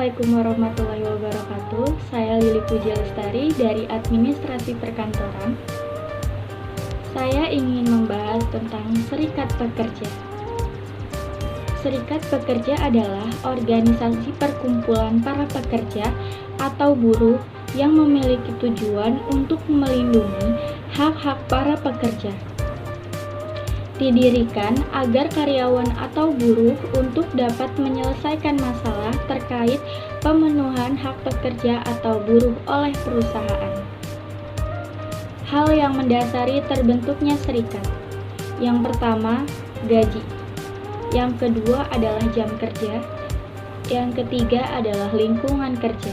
Assalamualaikum warahmatullahi wabarakatuh. Saya Lili Puji Lestari dari Administrasi Perkantoran. Saya ingin membahas tentang Serikat Pekerja. Serikat pekerja adalah organisasi perkumpulan para pekerja atau buruh yang memiliki tujuan untuk melindungi hak-hak para pekerja. Didirikan agar karyawan atau buruh untuk dapat menyelesaikan masalah terkait pemenuhan hak pekerja atau buruh oleh perusahaan. Hal yang mendasari terbentuknya serikat. Yang pertama, gaji. Yang kedua adalah jam kerja. Yang ketiga adalah lingkungan kerja.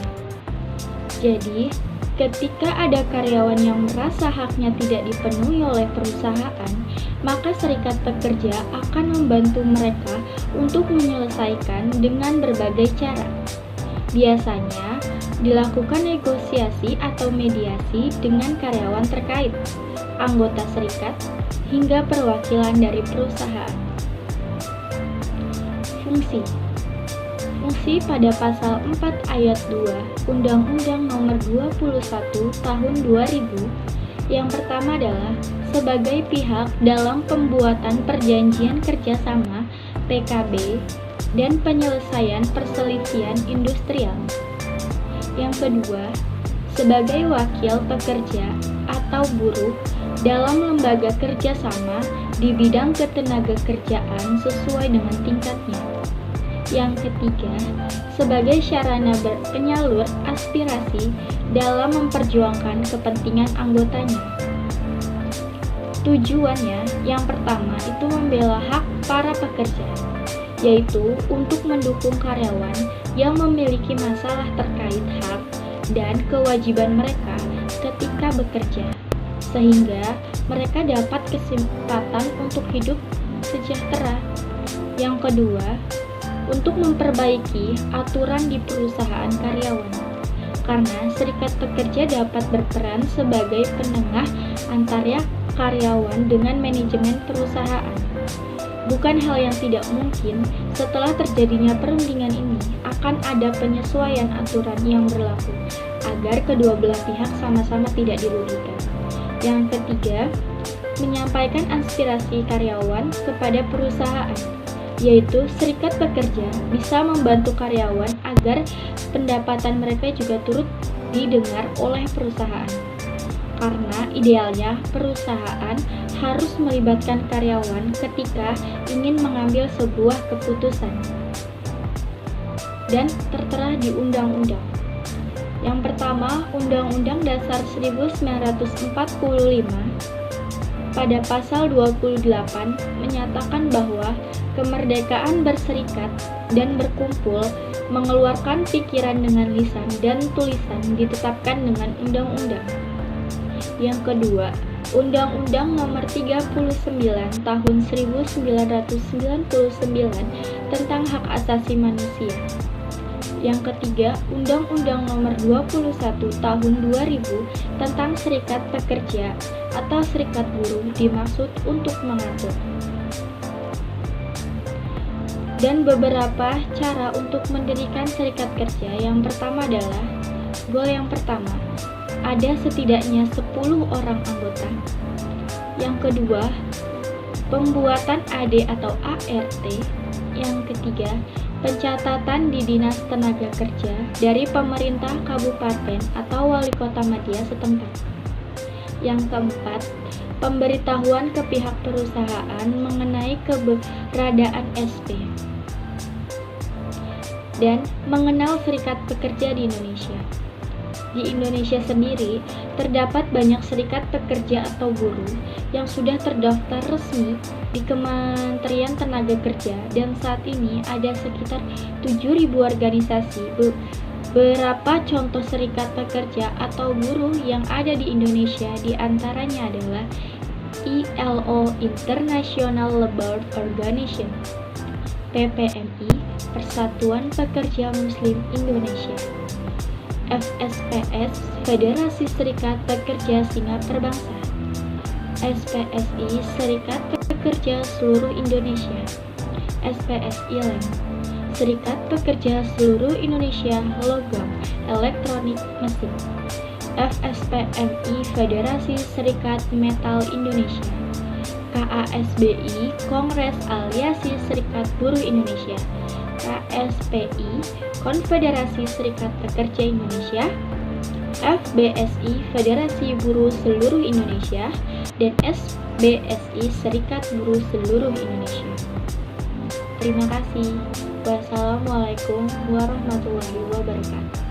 Jadi, ketika ada karyawan yang merasa haknya tidak dipenuhi oleh perusahaan, maka serikat pekerja akan membantu mereka untuk menyelesaikan dengan berbagai cara. Biasanya, dilakukan negosiasi atau mediasi dengan karyawan terkait, anggota serikat, hingga perwakilan dari perusahaan. Fungsi pada pasal 4 ayat 2 Undang-Undang Nomor 21 Tahun 2000 yang pertama adalah sebagai pihak dalam pembuatan perjanjian kerjasama PKB dan penyelesaian perselisihan industrial. Yang kedua, sebagai wakil pekerja atau buruh dalam lembaga kerjasama di bidang ketenagakerjaan sesuai dengan tingkatnya. Yang ketiga, sebagai sarana penyalur aspirasi dalam memperjuangkan kepentingan anggotanya. Tujuannya yang pertama itu membela hak para pekerja, yaitu untuk mendukung karyawan yang memiliki masalah terkait hak dan kewajiban mereka ketika bekerja, sehingga mereka dapat kesempatan untuk hidup sejahtera. Yang kedua, untuk memperbaiki aturan di perusahaan karyawan, karena serikat pekerja dapat berperan sebagai penengah antara karyawan dengan manajemen perusahaan. Bukan hal yang tidak mungkin setelah terjadinya perundingan ini akan ada penyesuaian aturan yang berlaku agar kedua belah pihak sama-sama tidak dirugikan. Yang ketiga, menyampaikan aspirasi karyawan kepada perusahaan, yaitu serikat pekerja bisa membantu karyawan agar pendapatan mereka juga turut didengar oleh perusahaan. Karena idealnya perusahaan harus melibatkan karyawan ketika ingin mengambil sebuah keputusan dan tertera di undang-undang. Yang pertama, Undang-Undang Dasar 1945 pada pasal 28 menyatakan bahwa kemerdekaan berserikat dan berkumpul, mengeluarkan pikiran dengan lisan dan tulisan ditetapkan dengan undang-undang. Yang kedua, Undang-Undang Nomor 39 Tahun 1999 tentang Hak Asasi Manusia. Yang ketiga, Undang-Undang Nomor 21 Tahun 2000 tentang Serikat Pekerja atau Serikat Buruh dimaksud untuk mengatur. Dan beberapa cara untuk mendirikan serikat kerja. Yang pertama adalah, goal yang pertama, ada setidaknya 10 orang anggota. Yang kedua, pembuatan AD atau ART. Yang ketiga, pencatatan di Dinas Tenaga Kerja dari pemerintah kabupaten atau wali kota madya setempat. Yang keempat, pemberitahuan ke pihak perusahaan mengenai keberadaan SP. Dan mengenal serikat pekerja di Indonesia. Di Indonesia sendiri, terdapat banyak serikat pekerja atau buruh yang sudah terdaftar resmi di Kementerian Tenaga Kerja, dan saat ini ada sekitar 7.000 organisasi. Beberapa contoh serikat pekerja atau buruh yang ada di Indonesia diantaranya adalah ILO International Labour Organization, PPMI, Persatuan Pekerja Muslim Indonesia, FSPS, Federasi Serikat Pekerja Singa Perbangsa, SPSI, Serikat Pekerja Seluruh Indonesia, SPSI Lem, Serikat Pekerja Seluruh Indonesia Logam Elektronik Mesin, FSPMI Federasi Serikat Metal Indonesia, KASBI Kongres Aliansi Serikat Buruh Indonesia, KSPI Konfederasi Serikat Pekerja Indonesia, FBSI Federasi Buruh Seluruh Indonesia, dan SBSI Serikat Buruh Seluruh Indonesia. Terima kasih. Wassalamualaikum warahmatullahi wabarakatuh.